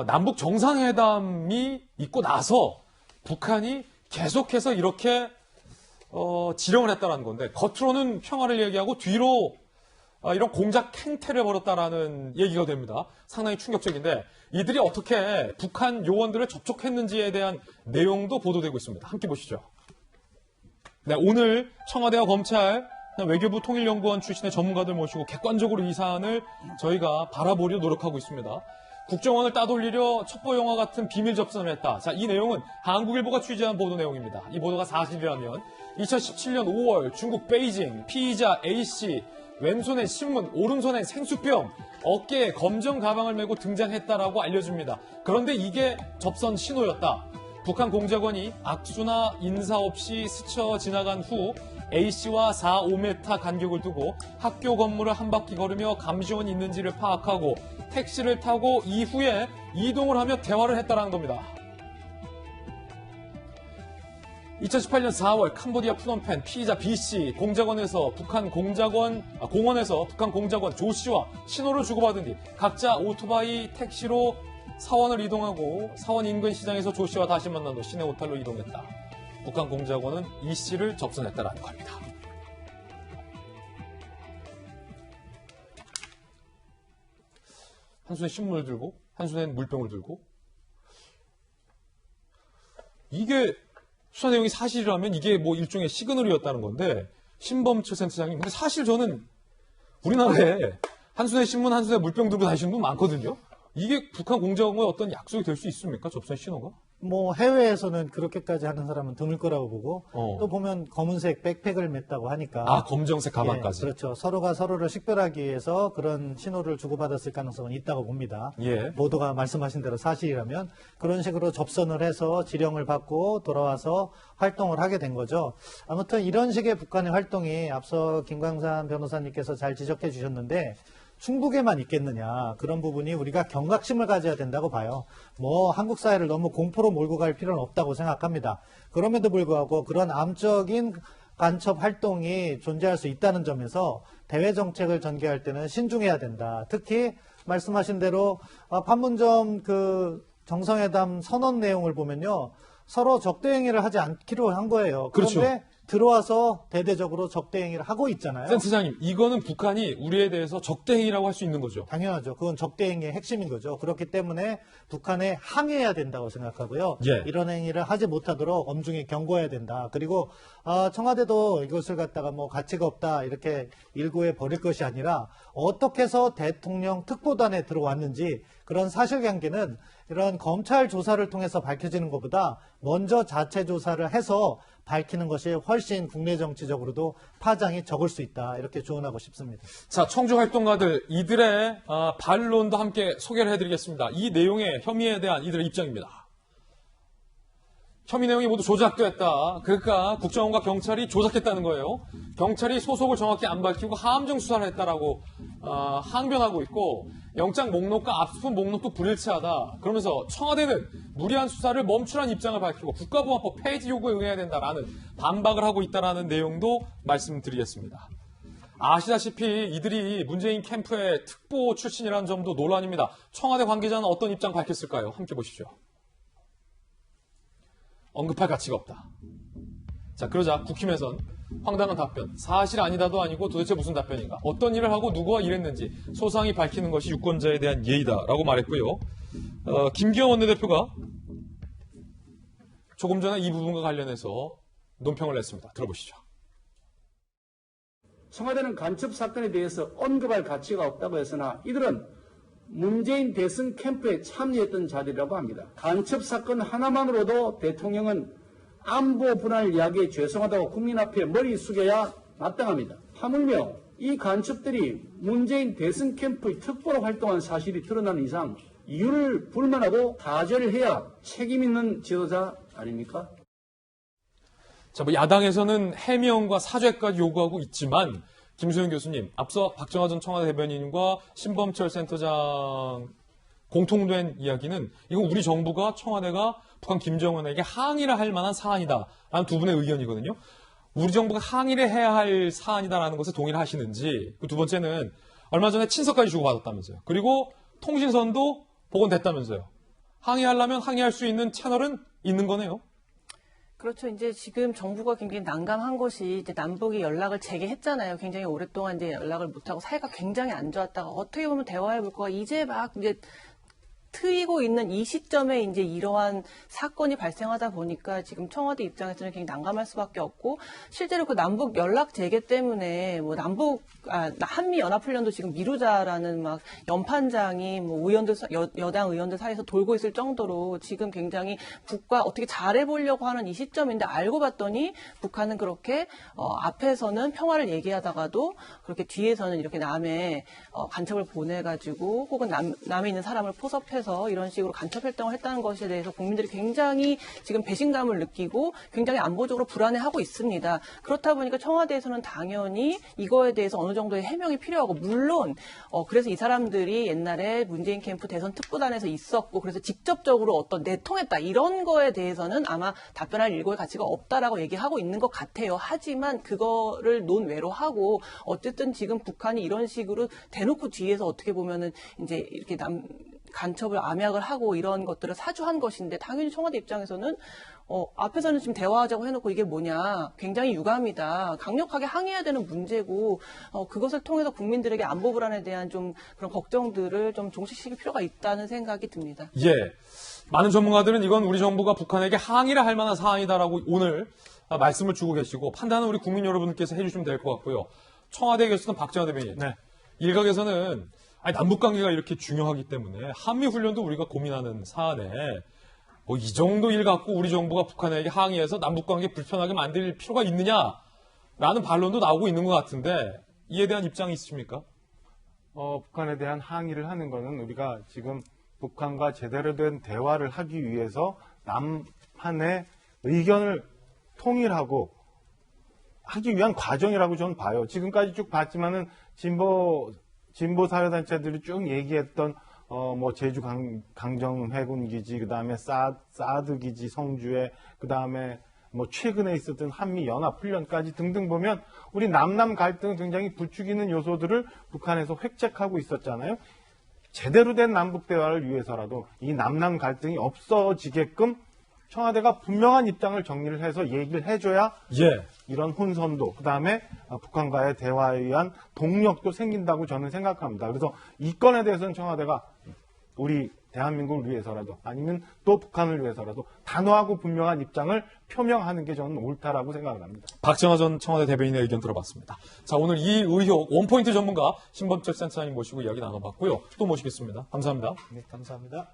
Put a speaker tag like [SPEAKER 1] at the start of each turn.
[SPEAKER 1] 남북 정상회담이 있고 나서 북한이 계속해서 이렇게 지령을 했다는 건데, 겉으로는 평화를 얘기하고 뒤로 이런 공작 행태를 벌였다라는 얘기가 됩니다. 상당히 충격적인데, 이들이 어떻게 북한 요원들을 접촉했는지에 대한 내용도 보도되고 있습니다. 함께 보시죠. 네, 오늘 청와대와 검찰, 외교부 통일연구원 출신의 전문가들 모시고 객관적으로 이 사안을 저희가 바라보려 노력하고 있습니다. 국정원을 따돌리려 첩보영화 같은 비밀 접선을 했다. 자, 이 내용은 한국일보가 취재한 보도 내용입니다. 이 보도가 사실이라면 2017년 5월 중국 베이징 피의자 A씨 왼손엔 신문, 오른손엔 생수병, 어깨에 검정 가방을 메고 등장했다라고 알려집니다. 그런데 이게 접선 신호였다. 북한 공작원이 악수나 인사 없이 스쳐 지나간 후 A씨와 4-5m 간격을 두고 학교 건물을 한 바퀴 걸으며 감시원이 있는지를 파악하고 택시를 타고 이후에 이동을 하며 대화를 했다라는 겁니다. 2018년 4월 캄보디아 프놈펜 피의자 B씨 공원에서 북한 공작원 조씨와 신호를 주고받은 뒤 각자 오토바이 택시로 사원을 이동하고 사원 인근 시장에서 조씨와 다시 만난 후 시내 호텔로 이동했다. 북한 공작원은 이씨를 접선했다라는 겁니다. 한 손에 신문을 들고 한 손엔 물병을 들고, 이게 수사 내용이 사실이라면 이게 뭐 일종의 시그널이었다는 건데, 신범철 센터장님, 근데 사실 저는 우리나라에 한 손에 신문 한 손에 물병 들고 다니시는 분 많거든요. 이게 북한 공작원과의 어떤 약속이 될 수 있습니까? 접선 신호가?
[SPEAKER 2] 뭐 해외에서는 그렇게까지 하는 사람은 드물 거라고 보고, 또 보면 검은색 백팩을 맸다고 하니까.
[SPEAKER 1] 검정색 가방까지.
[SPEAKER 2] 예, 그렇죠. 서로가 서로를 식별하기 위해서 그런 신호를 주고받았을 가능성은 있다고 봅니다.
[SPEAKER 1] 예.
[SPEAKER 2] 보도가 말씀하신 대로 사실이라면 그런 식으로 접선을 해서 지령을 받고 돌아와서 활동을 하게 된 거죠. 아무튼 이런 식의 북한의 활동이 앞서 김광산 변호사님께서 잘 지적해 주셨는데, 충북에만 있겠느냐, 그런 부분이 우리가 경각심을 가져야 된다고 봐요. 뭐 한국 사회를 너무 공포로 몰고 갈 필요는 없다고 생각합니다. 그럼에도 불구하고 그런 암적인 간첩 활동이 존재할 수 있다는 점에서 대외 정책을 전개할 때는 신중해야 된다. 특히 말씀하신 대로 판문점 그 정상회담 선언 내용을 보면요, 서로 적대 행위를 하지 않기로 한 거예요. 그런데
[SPEAKER 1] 그렇죠.
[SPEAKER 2] 들어와서 대대적으로 적대 행위를 하고 있잖아요.
[SPEAKER 1] 센터장님, 이거는 북한이 우리에 대해서 적대 행위라고 할 수 있는 거죠?
[SPEAKER 2] 당연하죠. 그건 적대 행위의 핵심인 거죠. 그렇기 때문에 북한에 항의해야 된다고 생각하고요.
[SPEAKER 1] 예.
[SPEAKER 2] 이런 행위를 하지 못하도록 엄중히 경고해야 된다. 그리고 청와대도 이것을 갖다가 뭐 가치가 없다 이렇게 일구에 버릴 것이 아니라, 어떻게 해서 대통령 특보단에 들어왔는지 그런 사실관계는 이런 검찰 조사를 통해서 밝혀지는 것보다 먼저 자체 조사를 해서 밝히는 것이 훨씬 국내 정치적으로도 파장이 적을 수 있다, 이렇게 조언하고 싶습니다.
[SPEAKER 1] 자, 청주 활동가들, 이들의 반론도 함께 소개를 해드리겠습니다. 이 내용의 혐의에 대한 이들의 입장입니다. 혐의 내용이 모두 조작됐다. 그러니까 국정원과 경찰이 조작했다는 거예요. 경찰이 소속을 정확히 안 밝히고 함정 수사를 했다라고 항변하고 있고, 영장 목록과 압수품 목록도 불일치하다. 그러면서 청와대는 무리한 수사를 멈추라는 입장을 밝히고 국가보안법 폐지 요구에 응해야 된다라는 반박을 하고 있다라는 내용도 말씀드리겠습니다. 아시다시피 이들이 문재인 캠프의 특보 출신이라는 점도 논란입니다. 청와대 관계자는 어떤 입장 밝혔을까요? 함께 보시죠. 언급할 가치가 없다. 자, 그러자 국힘에선 황당한 답변, 사실 아니다도 아니고 도대체 무슨 답변인가, 어떤 일을 하고 누구와 일했는지 소상히 밝히는 것이 유권자에 대한 예의다라고 말했고요. 김기현 원내대표가 조금 전에 이 부분과 관련해서 논평을 냈습니다. 들어보시죠.
[SPEAKER 3] 청와대는 간첩 사건에 대해서 언급할 가치가 없다고 했으나 이들은 문재인 대선 캠프에 참여했던 자들이라고 합니다. 간첩 사건 하나만으로도 대통령은 안보 분할 이야기에 죄송하다고 국민 앞에 머리 숙여야 마땅합니다. 하물며 이 간첩들이 문재인 대선 캠프의 특보로 활동한 사실이 드러나는 이상 이유를 불만하고 타결을 해야 책임 있는 지도자 아닙니까?
[SPEAKER 1] 자, 뭐 야당에서는 해명과 사죄까지 요구하고 있지만, 김수현 교수님, 앞서 박정화 전 청와대 대변인과 신범철 센터장 공통된 이야기는, 이건 우리 정부가, 청와대가 북한 김정은에게 항의를 할 만한 사안이다라는 두 분의 의견이거든요. 우리 정부가 항의를 해야 할 사안이다라는 것에 동의를 하시는지, 그 두 번째는 얼마 전에 친서까지 주고받았다면서요. 그리고 통신선도 복원됐다면서요. 항의하려면 항의할 수 있는 채널은 있는 거네요.
[SPEAKER 4] 그렇죠. 이제 지금 정부가 굉장히 난감한 것이 이제 남북이 연락을 재개했잖아요. 굉장히 오랫동안 이제 연락을 못하고 사이가 굉장히 안 좋았다가 어떻게 보면 대화해 볼 거가 이제 막 이제 트이고 있는 이 시점에 이제 이러한 사건이 발생하다 보니까 지금 청와대 입장에서는 굉장히 난감할 수밖에 없고 실제로 그 남북 연락 재개 때문에 뭐 한미 연합훈련도 지금 미루자라는 막 연판장이 뭐 의원들 여당 의원들 사이에서 돌고 있을 정도로 지금 굉장히 북과 어떻게 잘해보려고 하는 이 시점인데 알고 봤더니 북한은 그렇게 앞에서는 평화를 얘기하다가도 그렇게 뒤에서는 이렇게 남의 간첩을 보내가지고 혹은 남에 있는 사람을 포섭해서 이런 식으로 간첩 활동을 했다는 것에 대해서 국민들이 굉장히 지금 배신감을 느끼고 굉장히 안보적으로 불안해하고 있습니다. 그렇다 보니까 청와대에서는 당연히 이거에 대해서 어느 정도의 해명이 필요하고 물론 그래서 이 사람들이 옛날에 문재인 캠프 대선 특보단에서 있었고 그래서 직접적으로 어떤 내통했다 이런 거에 대해서는 아마 답변할 일고의 가치가 없다라고 얘기하고 있는 것 같아요. 하지만 그거를 논외로 하고 어쨌든 지금 북한이 이런 식으로 대놓고 뒤에서 어떻게 보면은 이제 이렇게 간첩을 암약을 하고 이런 것들을 사주한 것인데 당연히 청와대 입장에서는 앞에서는 지금 대화하자고 해놓고 이게 뭐냐 굉장히 유감이다 강력하게 항의해야 되는 문제고 그것을 통해서 국민들에게 안보 불안에 대한 좀 그런 걱정들을 좀 종식시킬 필요가 있다는 생각이 듭니다.
[SPEAKER 1] 예, 많은 전문가들은 이건 우리 정부가 북한에게 항의를 할 만한 사안이다라고 오늘 말씀을 주고 계시고 판단은 우리 국민 여러분께서 해주시면 될 것 같고요. 청와대에 계시던 박정화 대변인,
[SPEAKER 2] 네.
[SPEAKER 1] 일각에서는 남북관계가 이렇게 중요하기 때문에 한미훈련도 우리가 고민하는 사안에 뭐 이 정도 일 갖고 우리 정부가 북한에게 항의해서 남북관계 불편하게 만들 필요가 있느냐라는 반론도 나오고 있는 것 같은데 이에 대한 입장이 있으십니까?
[SPEAKER 5] 북한에 대한 항의를 하는 것은 우리가 지금 북한과 제대로 된 대화를 하기 위해서 남한의 의견을 통일하고 하기 위한 과정이라고 저는 봐요. 지금까지 쭉 봤지만은 진보 사회단체들이 쭉 얘기했던 뭐 제주 강정 해군 기지, 그 다음에 사드 기지 성주에, 그 다음에 뭐 최근에 있었던 한미 연합 훈련까지 등등 보면 우리 남남 갈등 굉장히 부추기는 요소들을 북한에서 획책하고 있었잖아요. 제대로 된 남북 대화를 위해서라도 이 남남 갈등이 없어지게끔 청와대가 분명한 입장을 정리를 해서 얘기를 해줘야
[SPEAKER 1] 예.
[SPEAKER 5] 이런 혼선도 그다음에 북한과의 대화에 의한 동력도 생긴다고 저는 생각합니다. 그래서 이 건에 대해서는 청와대가 우리 대한민국을 위해서라도 아니면 또 북한을 위해서라도 단호하고 분명한 입장을 표명하는 게 저는 옳다라고 생각을 합니다.
[SPEAKER 1] 박정화 전 청와대 대변인의 의견 들어봤습니다. 자, 오늘 이 의혹 원포인트 전문가 신범철 센터장님 모시고 이야기 나눠봤고요. 또 모시겠습니다. 감사합니다.
[SPEAKER 2] 네, 감사합니다.